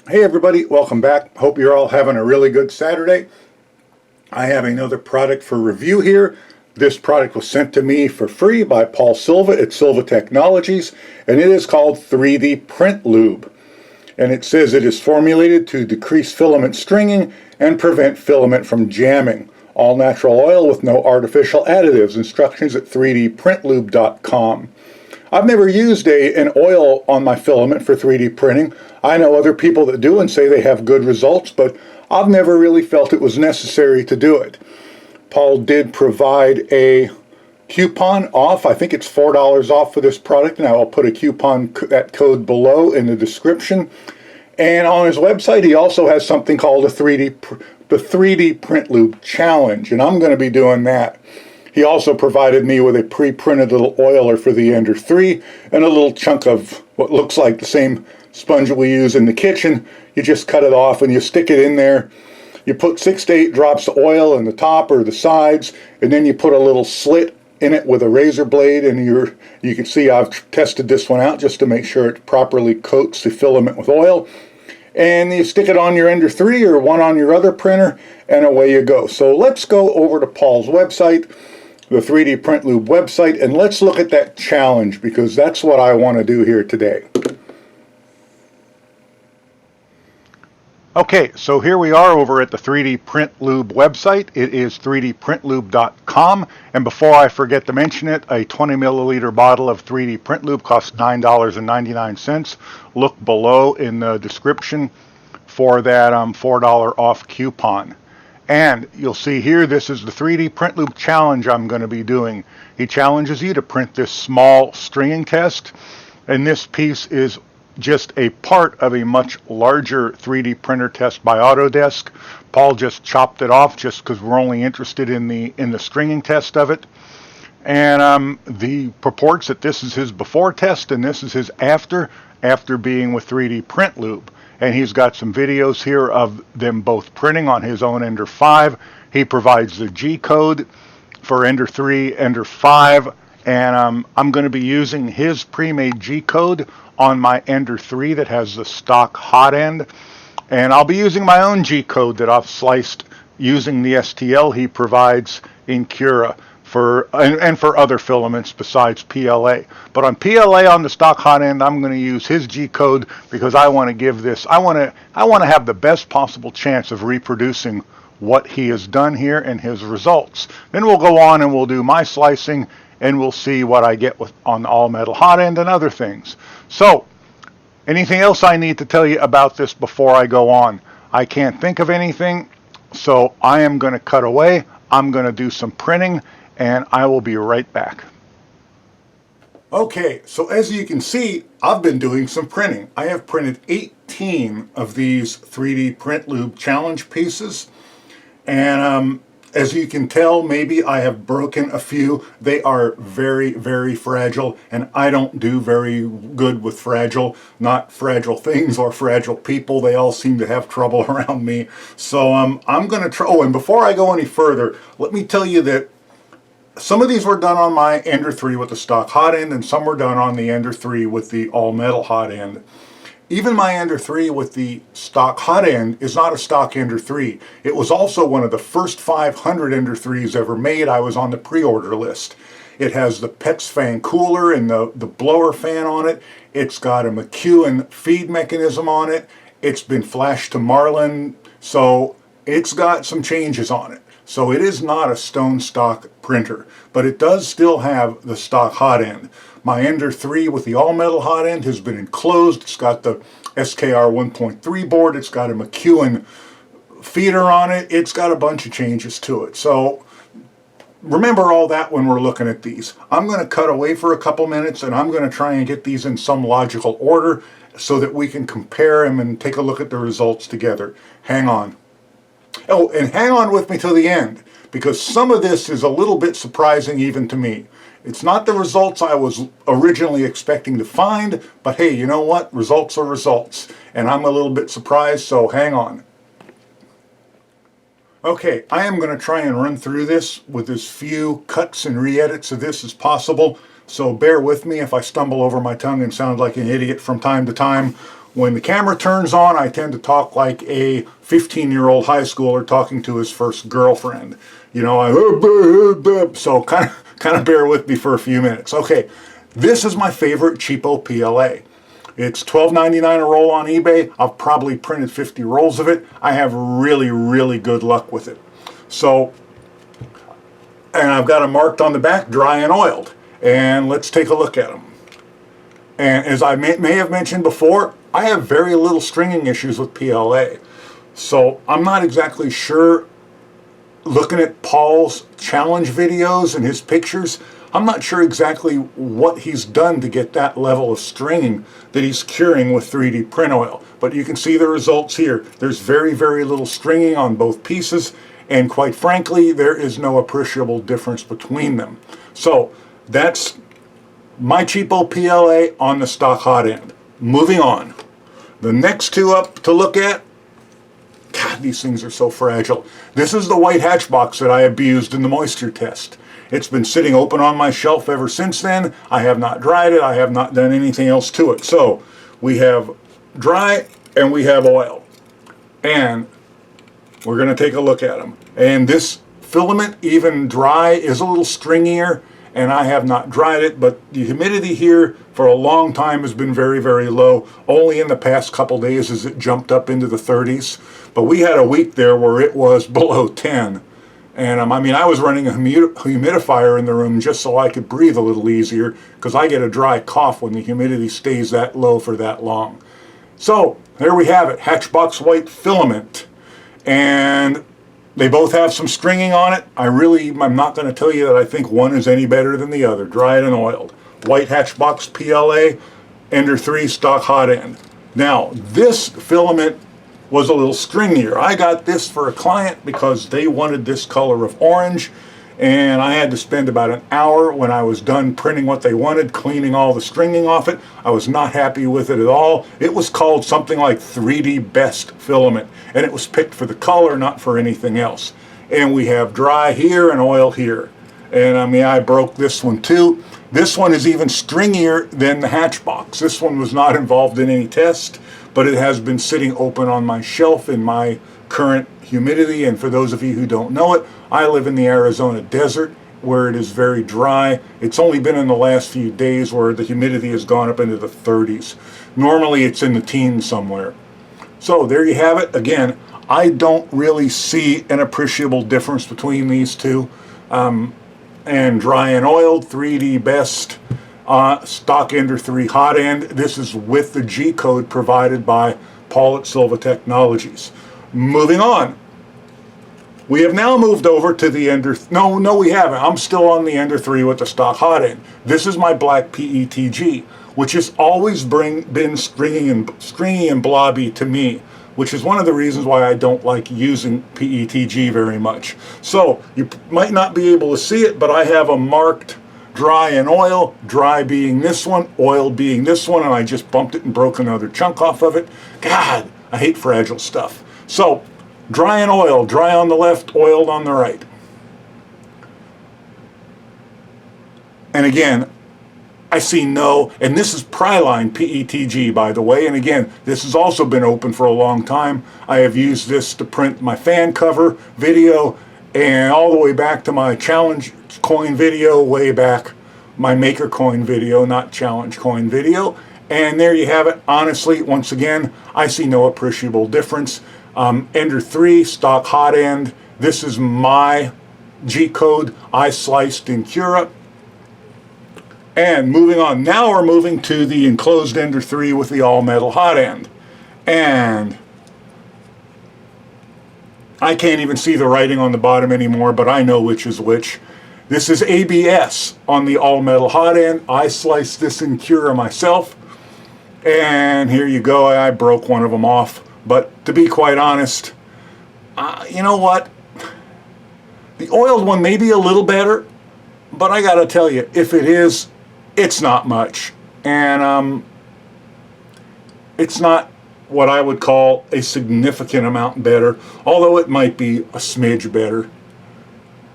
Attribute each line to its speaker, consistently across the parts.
Speaker 1: Hey everybody, welcome back. Hope you're all having a really good Saturday. I have another product for review here. This product was sent to me for free by Paul Silva at Silva Technologies, and it is called 3D Print Lube. And it says it is formulated to decrease filament stringing and prevent filament from jamming. All natural oil with no artificial additives. Instructions at 3dprintlube.com. I've never used an oil on my filament for 3D printing. I know other people that do and say they have good results, but I've never really felt it was necessary to do it. Paul did provide a coupon off. I think it's $4 off for this product, and I will put a coupon, that code below in the description. And on his website, he also has something called the 3D Print Lube Challenge, and I'm going to be doing that. He also provided me with a pre-printed little oiler for the Ender 3 and a little chunk of what looks like the same sponge we use in the kitchen. You just cut it off and you stick it in there. You put 6 to 8 drops of oil in the top or the sides, and then you put a little slit in it with a razor blade, and you can see I've tested this one out just to make sure it properly coats the filament with oil. And you stick it on your Ender 3 or one on your other printer, and away you go. So let's go over to Paul's website, the 3D Print Lube website, and let's look at that challenge, because that's what I want to do here today. Okay, so here we are over at the 3D Print Lube website. It is 3dprintlube.com, and before I forget to mention it, a 20 milliliter bottle of 3D Print Lube costs $9.99. Look below in the description for that $4 off coupon. And you'll see here, this is the 3D Print Lube challenge I'm going to be doing. He challenges you to print this small stringing test, and this piece is just a part of a much larger 3D printer test by Autodesk. Paul just chopped it off just because we're only interested in the stringing test of it. And the purports that this is his before test and this is his after being with 3D Print Lube. And he's got some videos here of them both printing on his own Ender 5. He provides the G code for Ender 3, Ender 5, and I'm going to be using his pre-made G code on my Ender 3 that has the stock hot end. And I'll be using my own G code that I've sliced using the STL he provides in Cura and for other filaments besides PLA. But on PLA on the stock hot end, I'm going to use his G code because I want to give this, I want to have the best possible chance of reproducing what he has done here and his results. Then we'll go on and we'll do my slicing, and we'll see what I get on the all metal hot end and other things. So, anything else I need to tell you about this before I go on? I can't think of anything, so I am going to cut away. I'm going to do some printing, and I will be right back. Okay, so as you can see, I've been doing some printing. I have printed 18 of these 3D Print Lube challenge pieces, and as you can tell, maybe I have broken a few. They are very, very fragile, and I don't do very good with not fragile things or fragile people. They all seem to have trouble around me. So I'm going to try. Oh, and before I go any further, let me tell you that some of these were done on my Ender 3 with the stock hot end, and some were done on the Ender 3 with the all-metal hot end. Even my Ender 3 with the stock hot end is not a stock Ender 3. It was also one of the first 500 Ender 3s ever made. I was on the pre-order list. It has the PEX fan cooler and the blower fan on it. It's got a McEwen feed mechanism on it. It's been flashed to Marlin, so it's got some changes on it. So it is not a stone stock printer, but it does still have the stock hot end. My Ender 3 with the all-metal hot end has been enclosed. It's got the SKR 1.3 board. It's got a McEwen feeder on it. It's got a bunch of changes to it. So remember all that when we're looking at these. I'm going to cut away for a couple minutes, and I'm going to try and get these in some logical order so that we can compare them and take a look at the results together. Hang on. Oh, and hang on with me till the end, because some of this is a little bit surprising even to me. It's not the results I was originally expecting to find, but hey, you know what? Results are results. And I'm a little bit surprised, so hang on. Okay, I am going to try and run through this with as few cuts and re-edits of this as possible, so bear with me if I stumble over my tongue and sound like an idiot from time to time. When the camera turns on, I tend to talk like a 15-year-old high schooler talking to his first girlfriend. You know, so kind of bear with me for a few minutes. Okay, this is my favorite cheapo PLA. It's $12.99 a roll on eBay. I've probably printed 50 rolls of it. I have really, really good luck with it. So, and I've got them marked on the back, dry and oiled. And let's take a look at them. And as I may have mentioned before, I have very little stringing issues with PLA. So I'm not exactly sure, looking at Paul's challenge videos and his pictures, I'm not sure exactly what he's done to get that level of stringing that he's curing with 3D print oil. But you can see the results here. There's very, very little stringing on both pieces, and quite frankly, there is no appreciable difference between them. So that's my cheapo PLA on the stock hot end. Moving on. The next two up to look at, God, these things are so fragile. This is the white hatchbox that I abused in the moisture test. It's been sitting open on my shelf ever since then. I have not dried it. I have not done anything else to it. So we have dry and we have oil. And we're going to take a look at them. And this filament, even dry, is a little stringier, and I have not dried it, but the humidity here for a long time has been very, very low. Only in the past couple days has it jumped up into the 30s. But we had a week there where it was below 10. And I mean, I was running a humidifier in the room just so I could breathe a little easier, because I get a dry cough when the humidity stays that low for that long. So there we have it, Hatchbox White Filament. And they both have some stringing on it. I'm not going to tell you that I think one is any better than the other, dried and oiled. White Hatchbox PLA, Ender 3 stock hot end. Now, this filament was a little stringier. I got this for a client because they wanted this color of orange, and I had to spend about an hour when I was done printing what they wanted, cleaning all the stringing off it. I was not happy with it at all. It was called something like 3D Best Filament, and it was picked for the color, not for anything else. And we have dry here and oil here. And I mean, I broke this one too. This one is even stringier than the Hatchbox. This one was not involved in any test, but it has been sitting open on my shelf in my current humidity. And for those of you who don't know it, I live in the Arizona desert where it is very dry. It's only been in the last few days where the humidity has gone up into the 30s. Normally it's in the teens somewhere. So there you have it. Again, I don't really see an appreciable difference between these two. And dry and oiled, 3D Best, stock Ender 3 hot end. This is with the G code provided by Paul at Silva Technologies. Moving on. We have now moved over to the Ender... No, we haven't. I'm still on the Ender 3 with the stock hot end. This is my black PETG, which has always been stringy and blobby to me, which is one of the reasons why I don't like using PETG very much. So you might not be able to see it, but I have a marked dry and oil, dry being this one, oil being this one, and I just bumped it and broke another chunk off of it. God, I hate fragile stuff. So dry and oil, dry on the left, oiled on the right. And again, I see no, and this is Pryline PETG, by the way, and again, this has also been open for a long time. I have used this to print my fan cover video, and all the way back to my challenge coin video, way back, my maker coin video, not challenge coin video. And there you have it. Honestly, once again, I see no appreciable difference. Ender 3, stock hot end. This is my G code. I sliced in Cura. And moving on, now we're moving to the enclosed Ender 3 with the all-metal hot end. And I can't even see the writing on the bottom anymore, but I know which is which. This is ABS on the all-metal hot end. I sliced this in Cura myself. And here you go, I broke one of them off. But to be quite honest, you know what? The oiled one may be a little better, but I gotta tell you, if it is, it's not much. And it's not what I would call a significant amount better, although it might be a smidge better.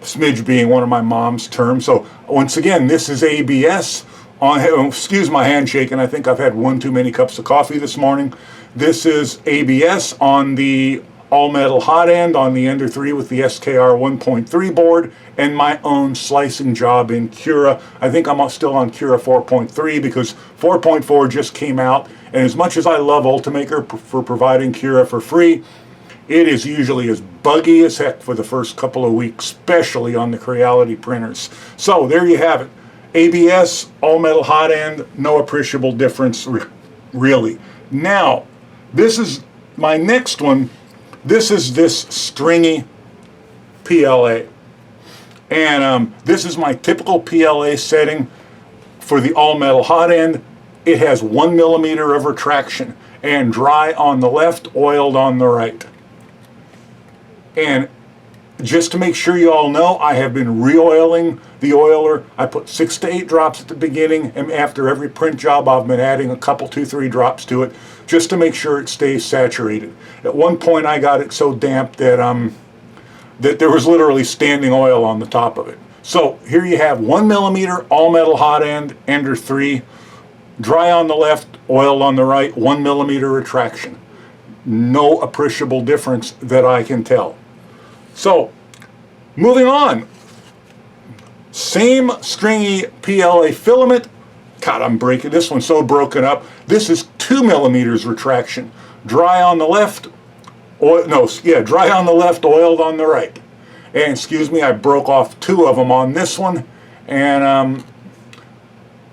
Speaker 1: Smidge being one of my mom's terms. So once again, this is ABS
Speaker 2: excuse my handshake, and I think I've had one too many cups of coffee this morning. This is ABS on the all-metal hot end on the Ender 3 with the SKR 1.3 board, and my own slicing job in Cura. I think I'm still on Cura 4.3 because 4.4 just came out, and as much as I love Ultimaker for providing Cura for free, it is usually as buggy as heck for the first couple of weeks, especially on the Creality printers. So there you have it. ABS, all-metal hot end, no appreciable difference, really. Now, this is my next one. This is this stringy PLA. And this is my typical PLA setting for the all-metal hot end. It has 1 millimeter of retraction and dry on the left, oiled on the right. And just to make sure you all know, I have been re-oiling the oiler. I put 6 to 8 drops at the beginning, and after every print job I've been adding a couple, 2-3 drops to it just to make sure it stays saturated. At one point I got it so damp that that there was literally standing oil on the top of it. So here you have 1 millimeter all-metal hot end, Ender 3, dry on the left, oiled on the right, 1 millimeter retraction. No appreciable difference that I can tell. So, moving on. Same stringy PLA filament. God, I'm breaking this one so broken up. This is 2 millimeters retraction. Dry on the left, dry on the left, oiled on the right. And excuse me, I broke off 2 of them on this one, and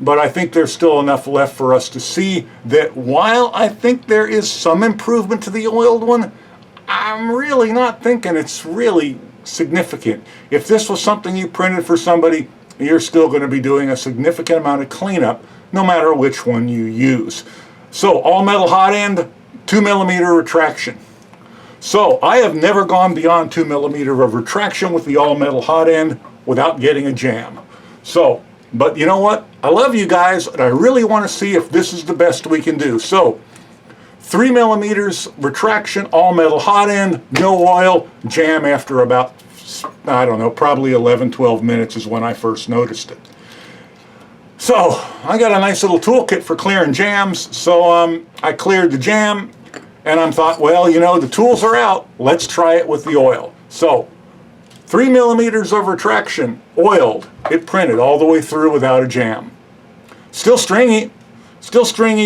Speaker 2: but I think there's still enough left for us to see that while I think there is some improvement to the oiled one, I'm really not thinking it's really significant. If this was something you printed for somebody, you're still going to be doing a significant amount of cleanup, no matter which one you use. So, all-metal hot end, 2 millimeter retraction. So, I have never gone beyond 2 millimeter of retraction with the all-metal hot end without getting a jam. So, but you know what? I love you guys, and I really want to see if this is the best we can do. So, 3 millimeters retraction, all-metal hot end, no oil, jam after about, I don't know, probably 11, 12 minutes is when I first noticed it. So, I got a nice little toolkit for clearing jams, so I cleared the jam, and I thought, well, you know, the tools are out, let's try it with the oil. So, 3 millimeters of retraction, oiled, it printed all the way through without a jam. Still stringy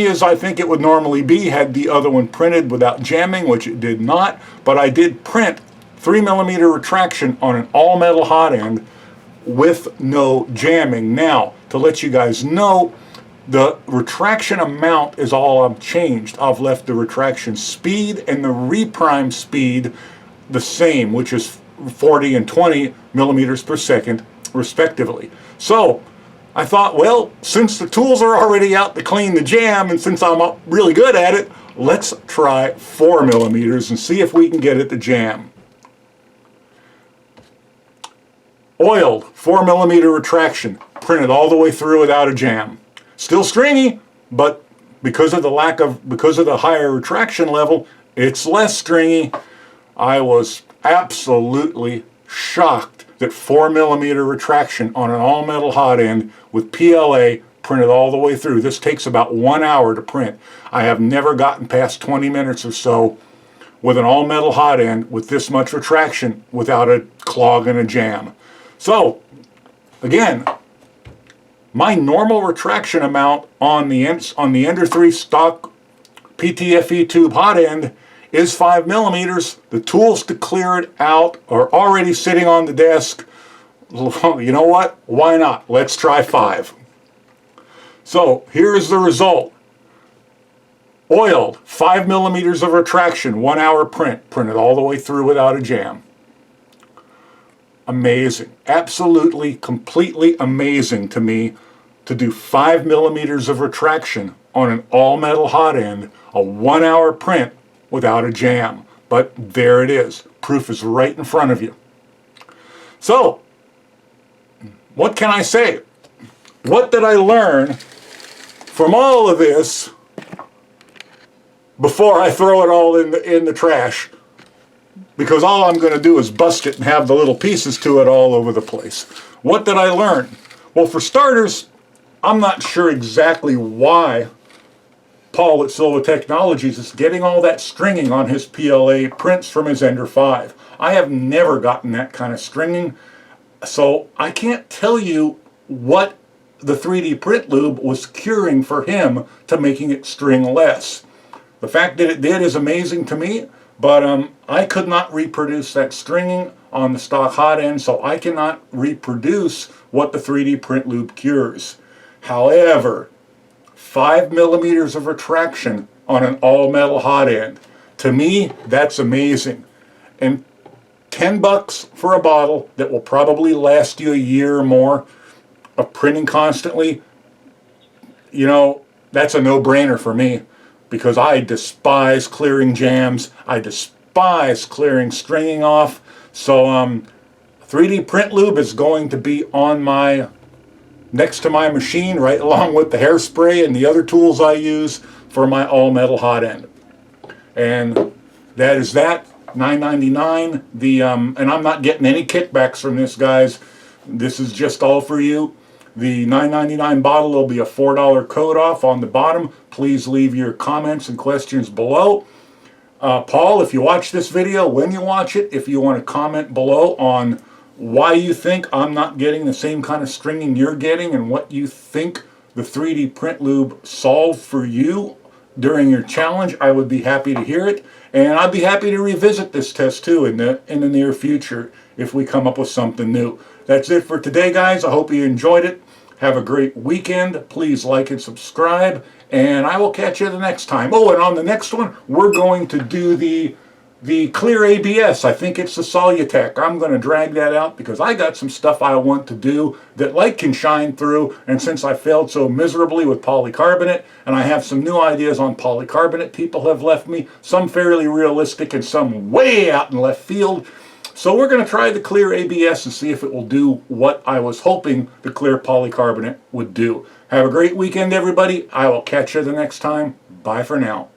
Speaker 2: as I think it would normally be had the other one printed without jamming, which it did not, but I did print 3 millimeter retraction on an all-metal hot end with no jamming. Now, to let you guys know, the retraction amount is all I've changed. I've left the retraction speed and the reprime speed the same, which is 40 and 20 millimeters per second, respectively. So, I thought, well, since the tools are already out to clean the jam, and since I'm really good at it, let's try 4 millimeters and see if we can get it to jam. Oiled, 4 millimeter retraction, printed all the way through without a jam. Still stringy, but because of the higher retraction level, it's less stringy. I was absolutely shocked that 4 millimeter retraction on an all-metal hot end with PLA printed all the way through. This takes about 1 hour to print. I have never gotten past 20 minutes or so with an all-metal hot end with this much retraction without a clog and a jam. So, again, my normal retraction amount on the Ender 3 stock PTFE tube hot end is 5 millimeters. The tools to clear it out are already sitting on the desk. You know what? Why not? Let's try 5. So here's the result. Oiled, 5 millimeters of retraction, 1 hour print, printed all the way through without a jam. Amazing. Absolutely, completely amazing to me to do 5 millimeters of retraction on an all-metal hot end, a 1 hour print without a jam. But there it is. Proof is right in front of you. So, what can I say? What did I learn from all of this before I throw it all in the trash? Because all I'm going to do is bust it and have the little pieces to it all over the place. What did I learn? Well, for starters, I'm not sure exactly why Paul at Silva Technologies is getting all that stringing on his PLA prints from his Ender 5. I have never gotten that kind of stringing, so I can't tell you what the 3D print lube was curing for him to making it string less. The fact that it did is amazing to me, but I could not reproduce that stringing on the stock hot end, so I cannot reproduce what the 3D print lube cures. However, 5 millimeters of retraction on an all-metal hot end. To me, that's amazing. And $10 for a bottle that will probably last you a year or more of printing constantly, you know, that's a no-brainer for me, because I despise clearing jams. I despise clearing stringing off. So 3D print lube is going to be on my next to my machine, right along with the hairspray and the other tools I use for my all-metal hot end. And that is that. $9.99. And I'm not getting any kickbacks from this, guys. This is just all for you. The $9.99 bottle will be a $4 code off on the bottom. Please leave your comments and questions below. Paul, if you watch this video, when you watch it, if you want to comment below on why you think I'm not getting the same kind of stringing you're getting and what you think the 3D print lube solved for you during your challenge, I would be happy to hear it. And I'd be happy to revisit this test too in the near future if we come up with something new. That's it for today, guys. I hope you enjoyed it. Have a great weekend. Please like and subscribe, and I will catch you the next time. Oh, and on the next one, we're going to do the clear ABS. I think it's the Solutech. I'm going to drag that out because I got some stuff I want to do that light can shine through, and since I failed so miserably with polycarbonate, and I have some new ideas on polycarbonate people have left me, some fairly realistic and some way out in left field. So we're going to try the clear ABS and see if it will do what I was hoping the clear polycarbonate would do. Have a great weekend, everybody. I will catch you the next time. Bye for now.